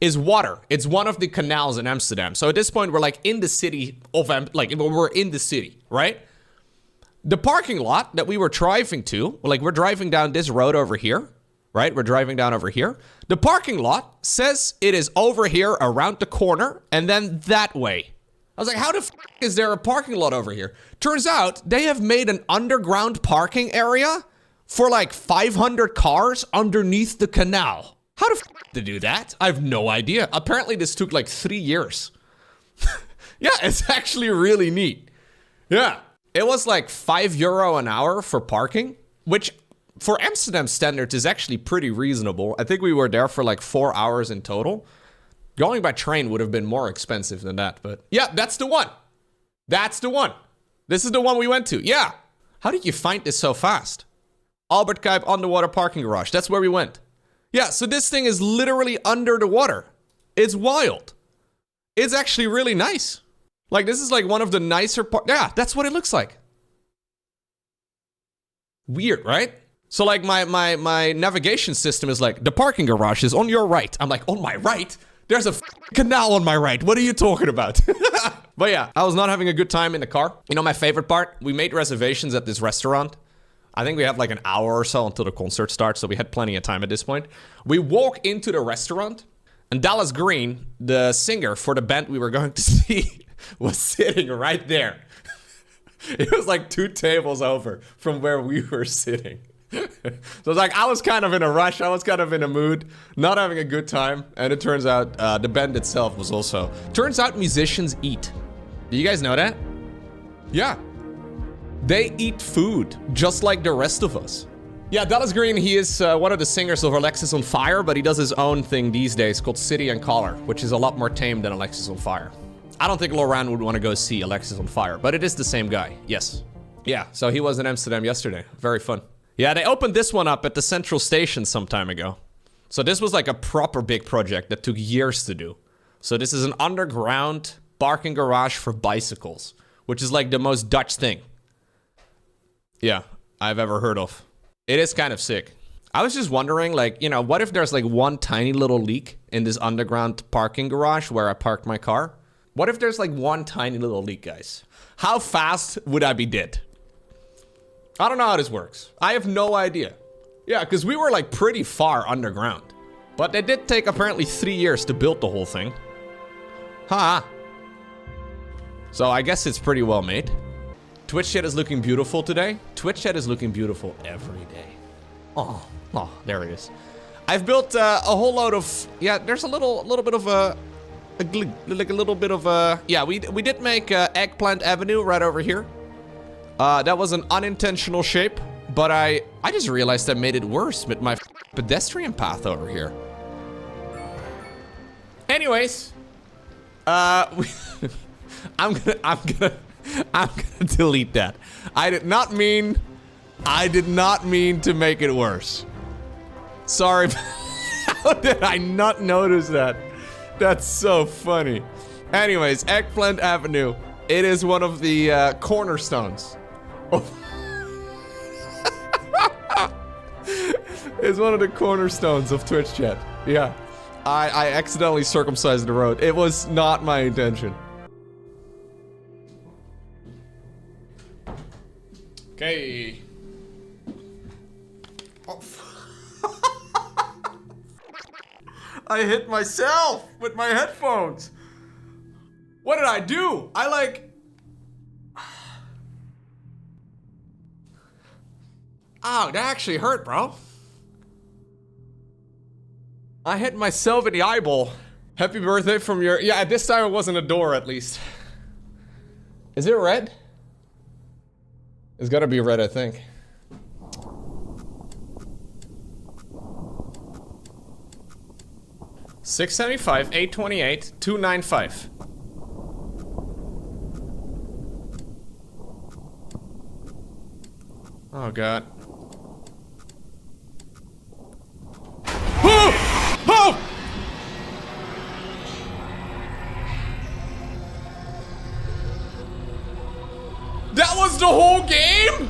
is water. It's one of the canals in Amsterdam. So at this point, we're like in the city of, like we're in the city, right? The parking lot that we were driving to, like we're driving down this road over here, right? We're driving down over here. The parking lot says it is over here around the corner and then that way. I was like, how the f is there a parking lot over here? Turns out they have made an underground parking area for like 500 cars underneath the canal. How the f to do that? I have no idea. Apparently this took like 3 years. Yeah, it's actually really neat. Yeah. It was like €5 an hour for parking, which for Amsterdam standards is actually pretty reasonable. I think we were there for like 4 hours in total. Going by train would have been more expensive than that, but yeah, that's the one. That's the one. This is the one we went to. Yeah. How did you find this so fast? Albert Kuip underwater parking garage. That's where we went. Yeah, so this thing is literally under the water. It's wild. It's actually really nice. Like, this is like one of the nicer parts. Yeah, that's what it looks like. Weird, right? So like my navigation system is like, the parking garage is on your right. I'm like, on my right? There's a canal on my right. What are you talking about? But yeah, I was not having a good time in the car. You know my favorite part? We made reservations at this restaurant. I think we have like an hour or so until the concert starts, so we had plenty of time at this point. We walk into the restaurant, and Dallas Green, the singer for the band we were going to see, was sitting right there. It was like 2 tables over from where we were sitting. So it's like, I was kind of in a rush, I was kind of in a mood, not having a good time, and it turns out the band itself was also. Turns out musicians eat. Do you guys know that? Yeah. They eat food, just like the rest of us. Yeah, Dallas Green, he is one of the singers of Alexis on Fire, but he does his own thing these days called City and Color, which is a lot more tame than Alexis on Fire. I don't think Loran would want to go see Alexis on Fire, but it is the same guy, yes. Yeah, so he was in Amsterdam yesterday. Very fun. Yeah, they opened this one up at the Central Station some time ago. So this was like a proper big project that took years to do. So this is an underground parking garage for bicycles, which is like the most Dutch thing. Yeah, I've ever heard of. It is kind of sick. I was just wondering, like, you know, what if there's like one tiny little leak in this underground parking garage where I parked my car? What if there's like one tiny little leak, guys? How fast would I be dead? I don't know how this works. I have no idea. Yeah, because we were like pretty far underground. But it did take apparently 3 years to build the whole thing. Huh. So I guess it's pretty well made. Twitch chat is looking beautiful today. Twitch chat is looking beautiful every day. Oh, there it is. I've built a whole load of, yeah, there's a little bit of yeah, we did make Eggplant Avenue right over here. That was an unintentional shape, but I just realized I made it worse with my pedestrian path over here. Anyways, I'm gonna delete that. I did not mean to make it worse. Sorry. How did I not notice that? That's so funny. Anyways, Eggplant Avenue. It is one of the cornerstones. It's one of the cornerstones of Twitch chat. Yeah. I accidentally circumcised the road. It was not my intention. Okay. Oh. I hit myself with my headphones. What did I do? I like... Ow, that actually hurt, bro. I hit myself in the eyeball. Happy birthday from your... Yeah, this time it wasn't a door, at least. Is it red? It's gotta be red, I think. $675, $828, $295. Oh god. Oh! Oh! That was the whole game?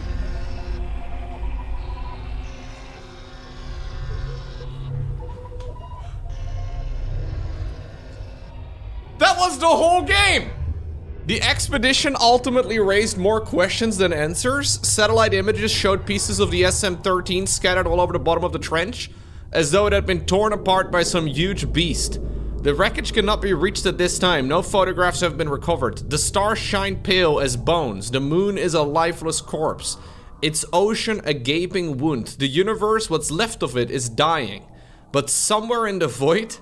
That was the whole game! The expedition ultimately raised more questions than answers. Satellite images showed pieces of the SM-13 scattered all over the bottom of the trench, as though it had been torn apart by some huge beast. The wreckage cannot be reached at this time. No photographs have been recovered. The stars shine pale as bones. The moon is a lifeless corpse. Its ocean a gaping wound. The universe, what's left of it, is dying. But somewhere in the void,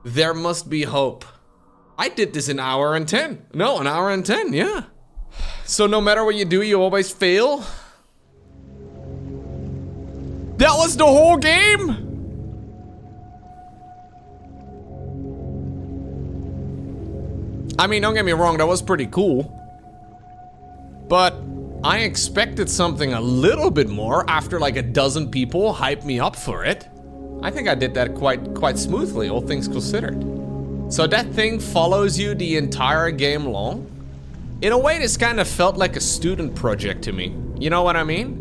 there must be hope. I did this in an hour and 10. No, an hour and 10, yeah. So no matter what you do, you always fail? That was the whole game? I mean, don't get me wrong, that was pretty cool. But I expected something a little bit more after like a dozen people hyped me up for it. I think I did that quite smoothly, all things considered. So that thing follows you the entire game long? In a way, this kind of felt like a student project to me. You know what I mean?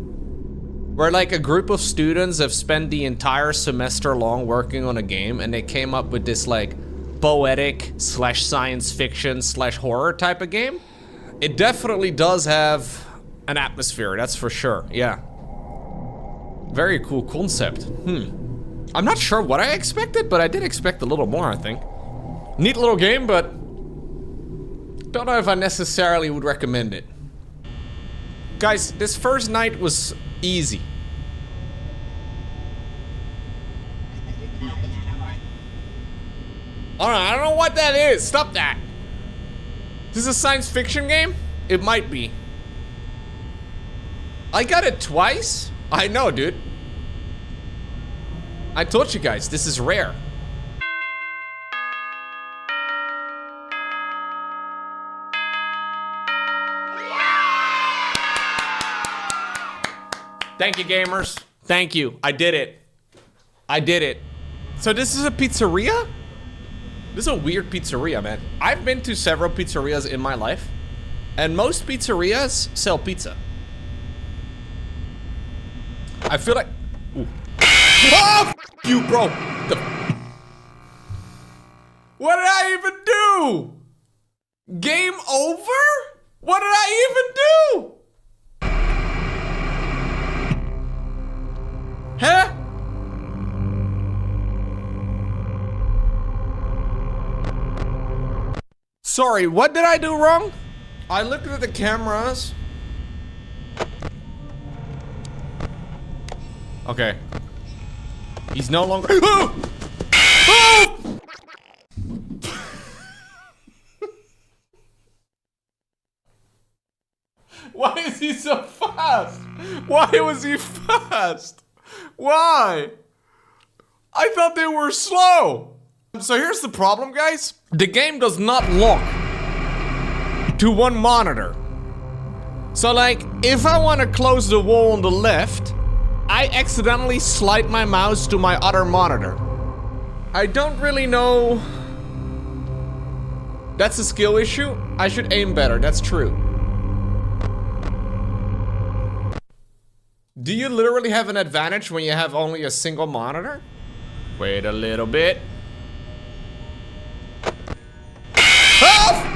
Where like a group of students have spent the entire semester long working on a game and they came up with this like poetic / science fiction / horror type of game. It definitely does have an atmosphere, that's for sure, yeah. Very cool concept, I'm not sure what I expected, but I did expect a little more, I think. Neat little game, but don't know if I necessarily would recommend it. Guys, this first night was easy. Alright, I don't know what that is. Stop that. Is this a science fiction game? It might be. I got it twice? I know, dude. I told you guys, this is rare. Thank you, gamers. Thank you. I did it. I did it. So this is a pizzeria? This is a weird pizzeria, man. I've been to several pizzerias in my life, and most pizzerias sell pizza. I feel like... Ooh. Oh, you, bro. What did I even do? Game over? What did I even do? Huh? Sorry, what did I do wrong? I looked at the cameras. Okay. He's no longer. Oh! Oh! Why is he so fast? Why was he fast? Why? I thought they were slow. So here's the problem, guys. The game does not lock to one monitor. So like, if I want to close the wall on the left, I accidentally slide my mouse to my other monitor. I don't really know. That's a skill issue. I should aim better, that's true. Do you literally have an advantage when you have only a single monitor? Wait a little bit. Oh!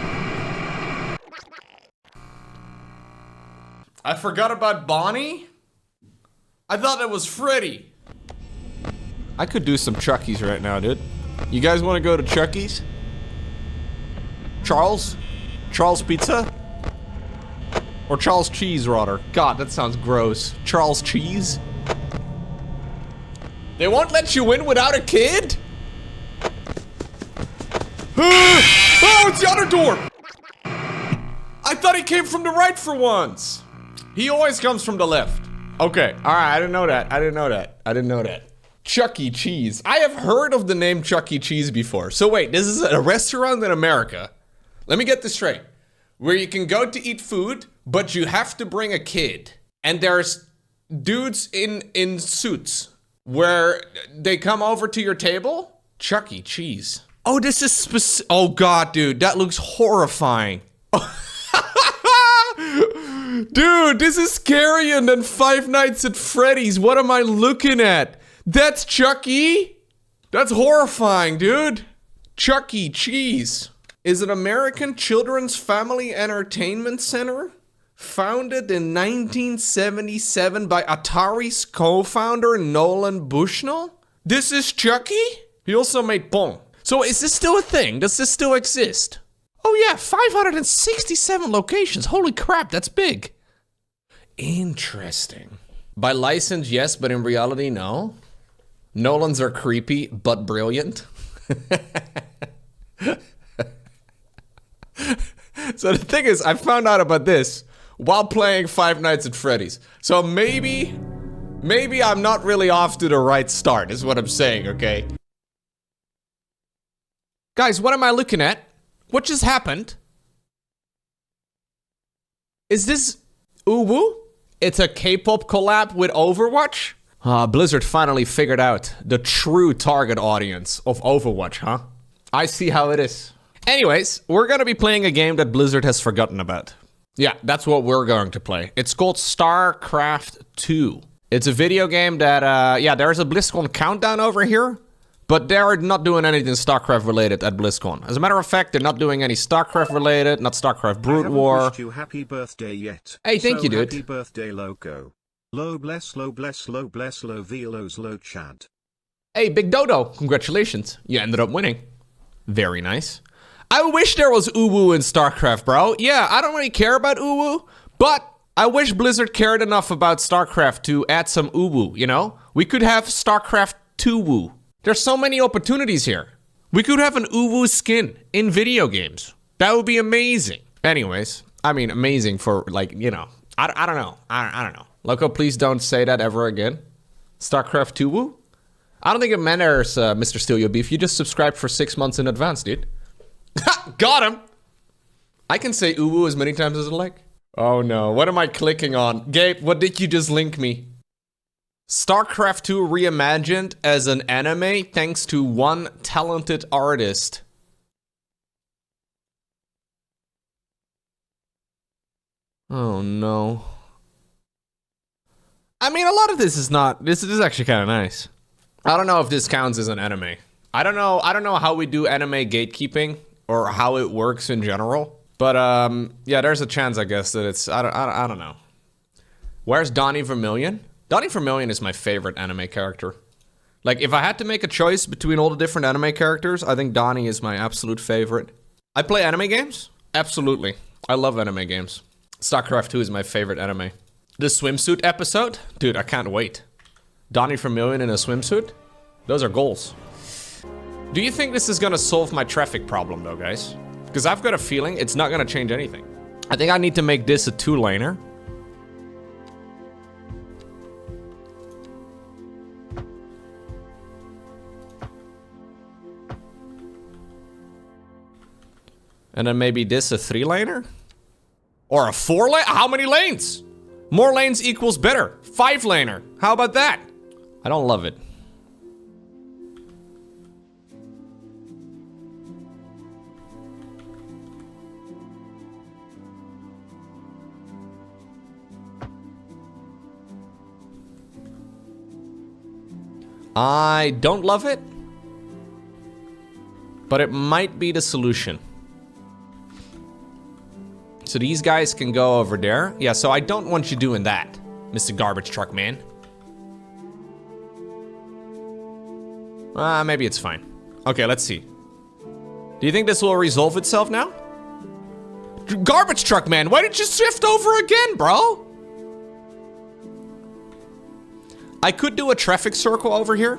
I forgot about Bonnie. I thought it was Freddy. I could do some Chucky's right now, dude. You guys want to go to Chucky's? Charles? Charles Pizza? Or Charles Cheese, rather. God, that sounds gross. Charles Cheese? They won't let you in without a kid? Oh, it's the other door! I thought he came from the right for once. He always comes from the left. Okay, alright, I didn't know that. I didn't know that. I didn't know that. Chuck E. Cheese. I have heard of the name Chuck E. Cheese before. So wait, this is a restaurant in America. Let me get this straight. Where you can go to eat food, but you have to bring a kid. And there's dudes in suits where they come over to your table. Chuck E. Cheese. Oh, this is oh god, dude, that looks horrifying. Dude, this is scarier than Five Nights at Freddy's. What am I looking at? That's Chuck E? That's horrifying, dude. Chuck E. Cheese is an American children's family entertainment center founded in 1977 by Atari's co-founder Nolan Bushnell. This is Chuck E? He also made Pong. So is this still a thing? Does this still exist? Oh yeah, 567 locations. Holy crap, that's big. Interesting. By license, yes, but in reality, no. Nolans are creepy, but brilliant. So the thing is, I found out about this while playing Five Nights at Freddy's. So maybe I'm not really off to the right start, is what I'm saying, okay? Guys, what am I looking at? What just happened? Is this Uwu? It's a K-pop collab with Overwatch? Blizzard finally figured out the true target audience of Overwatch, huh? I see how it is. Anyways, we're gonna be playing a game that Blizzard has forgotten about. Yeah, that's what we're going to play. It's called StarCraft 2. It's a video game that, yeah, there's a BlizzCon countdown over here, but they're not doing anything StarCraft related at BlizzCon. As a matter of fact, they're not doing any StarCraft related, not StarCraft Brood War. I haven't wished you happy birthday yet. Hey, thank you, dude. Happy birthday, Lowko. Low bless, low bless, low bless, low velos, low chad. Hey, Big Dodo, congratulations. You ended up winning. Very nice. I wish there was Uwu in StarCraft, bro. Yeah, I don't really care about Uwu, but I wish Blizzard cared enough about StarCraft to add some Uwu, you know? We could have StarCraft 2-Wu. There's so many opportunities here. We could have an Uwu skin in video games. That would be amazing. Anyways, I mean, amazing for, like, you know, I don't know. I don't know. Lowko, please don't say that ever again. StarCraft 2-Wu? I don't think it matters, Mr. Steal Your Beef. You just subscribed for 6 months in advance, dude. Got him! I can say Uwu as many times as I like. Oh no, what am I clicking on? Gabe, what did you just link me? StarCraft 2 reimagined as an anime thanks to one talented artist. Oh no. I mean, a lot of this is not, this is actually kind of nice. I don't know if this counts as an anime. I don't know how we do anime gatekeeping or how it works in general. But yeah, there's a chance, I guess, that it's, I don't know. Where's Donnie Vermillion? Donnie Vermillion is my favorite anime character. Like, if I had to make a choice between all the different anime characters, I think Donnie is my absolute favorite. I play anime games? Absolutely. I love anime games. StarCraft 2 is my favorite anime. The swimsuit episode? Dude, I can't wait. Donnie Vermillion in a swimsuit? Those are goals. Do you think this is gonna solve my traffic problem though, guys? Because I've got a feeling it's not gonna change anything. I think I need to make this a 2-laner. And then maybe this a 3-laner? Or a 4-lane? How many lanes? More lanes equals better. 5-laner. How about that? I don't love it. I don't love it, but it might be the solution. So these guys can go over there. Yeah, so I don't want you doing that, Mr. Garbage Truck Man. Maybe it's fine. Okay, let's see. Do you think this will resolve itself now? Garbage Truck Man, why did you shift over again, bro? I could do a traffic circle over here.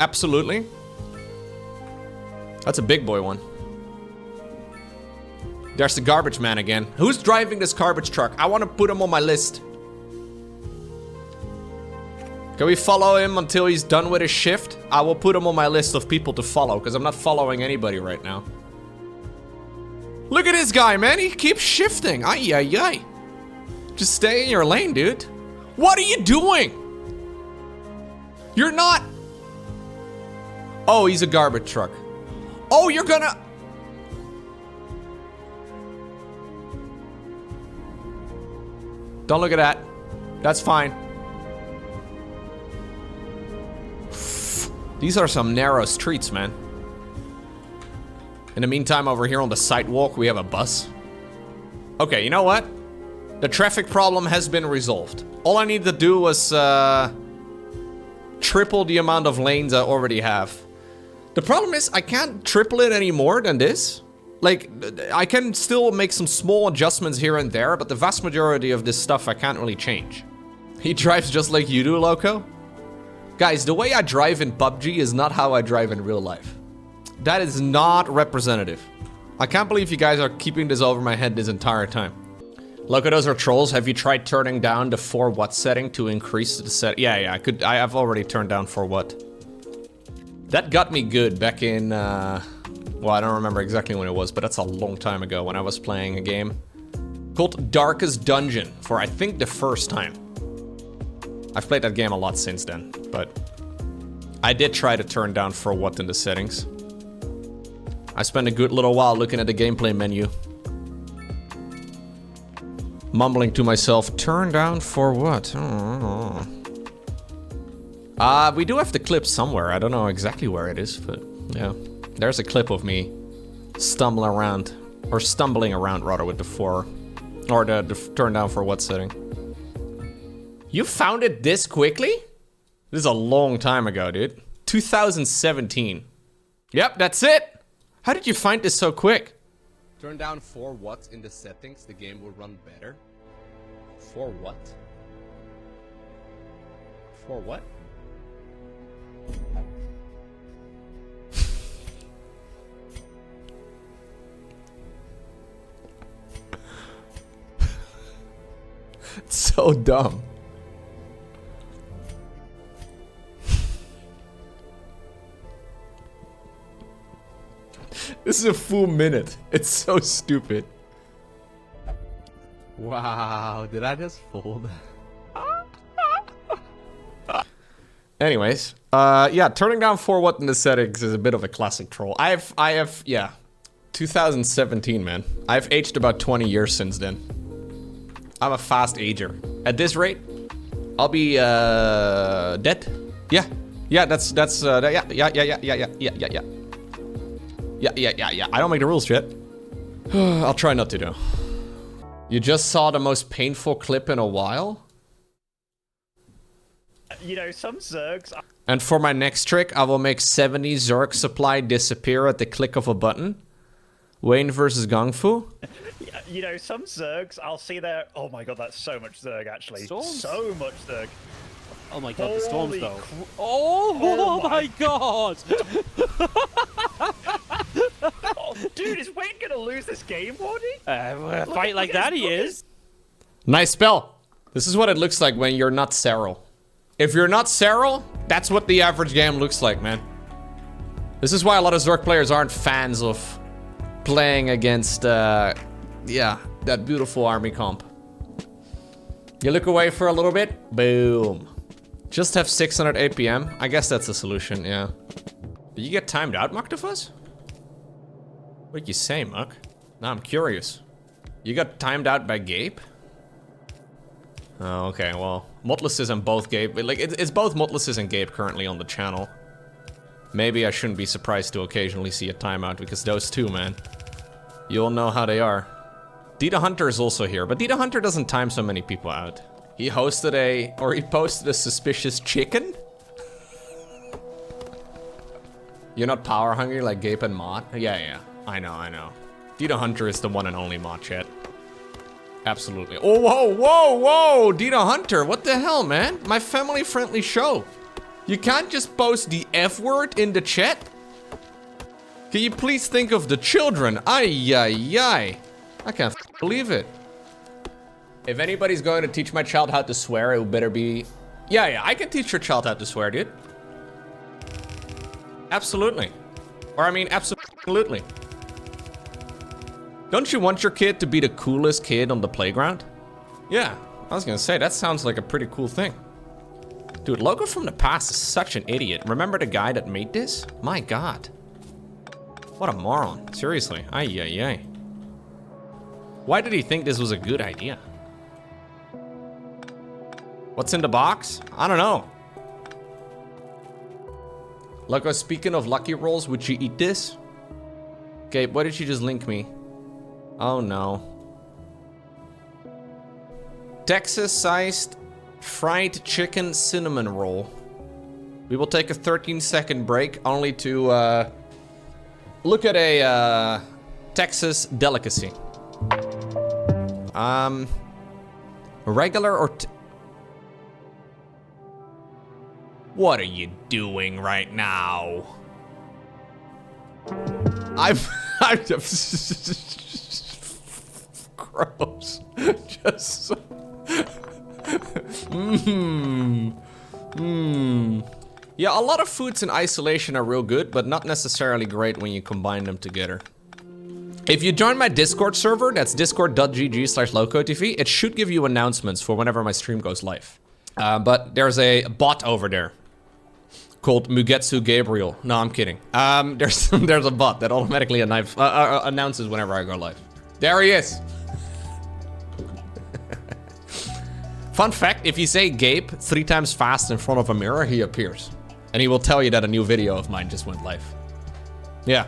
Absolutely. That's a big boy one. There's the garbage man again. Who's driving this garbage truck? I want to put him on my list. Can we follow him until he's done with his shift? I will put him on my list of people to follow, because I'm not following anybody right now. Look at this guy, man. He keeps shifting. Ay, ay, ay. Just stay in your lane, dude. What are you doing? You're not... Oh, he's a garbage truck. Oh, you're gonna... Don't look at that. That's fine. These are some narrow streets, man. In the meantime, over here on the sidewalk, we have a bus. Okay, you know what? The traffic problem has been resolved. All I need to do was triple the amount of lanes I already have. The problem is I can't triple it any more than this. Like, I can still make some small adjustments here and there, but the vast majority of this stuff I can't really change. He drives just like you do, Lowko? Guys, the way I drive in PUBG is not how I drive in real life. That is not representative. I can't believe you guys are keeping this over my head this entire time. Lowko, those are trolls. Have you tried turning down the 4 watt setting to increase the set? Yeah, I've already turned down 4 watt. That got me good back in, well, I don't remember exactly when it was, but that's a long time ago when I was playing a game called Darkest Dungeon for, I think, the first time. I've played that game a lot since then, but I did try to turn down 4 watt in the settings. I spent a good little while looking at the gameplay menu, mumbling to myself, turn down 4 watt. Oh. We do have the clip somewhere. I don't know exactly where it is, but yeah. There's a clip of me stumbling around rather with the 4, or the turn down 4 watt setting. You found it this quickly? This is a long time ago, dude. 2017. Yep, that's it. How did you find this so quick? Turn down 4 watts in the settings, the game will run better. 4 what? 4 what? It's so dumb. This is a full minute. It's so stupid. Wow, did I just fold? Anyways, yeah, turning down 4 watt in the settings is a bit of a classic troll. I have, yeah, 2017, man. I've aged about 20 years since then. I'm a fast ager. At this rate, I'll be, dead. Yeah, that's, yeah. I don't make the rules yet. I'll try not to, though. You just saw the most painful clip in a while? You know, some Zergs... And for my next trick, I will make 70 Zerg supply disappear at the click of a button. Wayne versus Gongfu. You know, some Zergs, I'll see their... Oh my god, that's so much Zerg, actually. Storms? So much Zerg. Oh my god, the storms, though. Oh my god! Oh, dude, is Wayne gonna lose this game, Wardy? A fight like that, he is. Nice spell. This is what it looks like when you're not Serral. If you're not Serral, that's what the average game looks like, man. This is why a lot of Zerg players aren't fans of playing against, yeah, that beautiful army comp. You look away for a little bit, boom. Just have 600 APM. I guess that's the solution, yeah. Did you get timed out, Muktafuz? What did you say, Muck? Now I'm curious. You got timed out by Gabe? Oh, okay, well, Motlesses and both Gabe, like, it's both Motlesses and Gabe currently on the channel. Maybe I shouldn't be surprised to occasionally see a timeout, because those two, man, you all know how they are. Dita Hunter is also here, but Dita Hunter doesn't time so many people out. He posted a suspicious chicken? You're not power hungry like Gabe and Mod? Yeah, I know. Dita Hunter is the one and only Mod chat. Absolutely. Oh, whoa! Dita Hunter, what the hell, man? My family-friendly show. You can't just post the F word in the chat? Can you please think of the children? Ay. I can't believe it. If anybody's going to teach my child how to swear, it would better be... Yeah, I can teach your child how to swear, dude. Absolutely. Or I mean, absolutely. Don't you want your kid to be the coolest kid on the playground? Yeah, I was gonna say, that sounds like a pretty cool thing. Dude, Lowko from the past is such an idiot. Remember the guy that made this? My god. What a moron. Seriously. Ay. Why did he think this was a good idea? What's in the box? I don't know. Lowko, speaking of lucky rolls, would you eat this? Okay, why did you just link me? Oh no. Texas-sized fried chicken cinnamon roll. We will take a 13-second break only to look at a Texas delicacy. Regular or... What are you doing right now? I'm just... Gross. Just... So... Yeah, a lot of foods in isolation are real good, but not necessarily great when you combine them together. If you join my Discord server, that's discord.gg/LowkoTV, it should give you announcements for whenever my stream goes live. But there's a bot over there called Mugetsu Gabriel. No, I'm kidding. There's a bot that automatically announces whenever I go live. There he is. Fun fact, if you say Gabe 3 times fast in front of a mirror, he appears. And he will tell you that a new video of mine just went live. Yeah.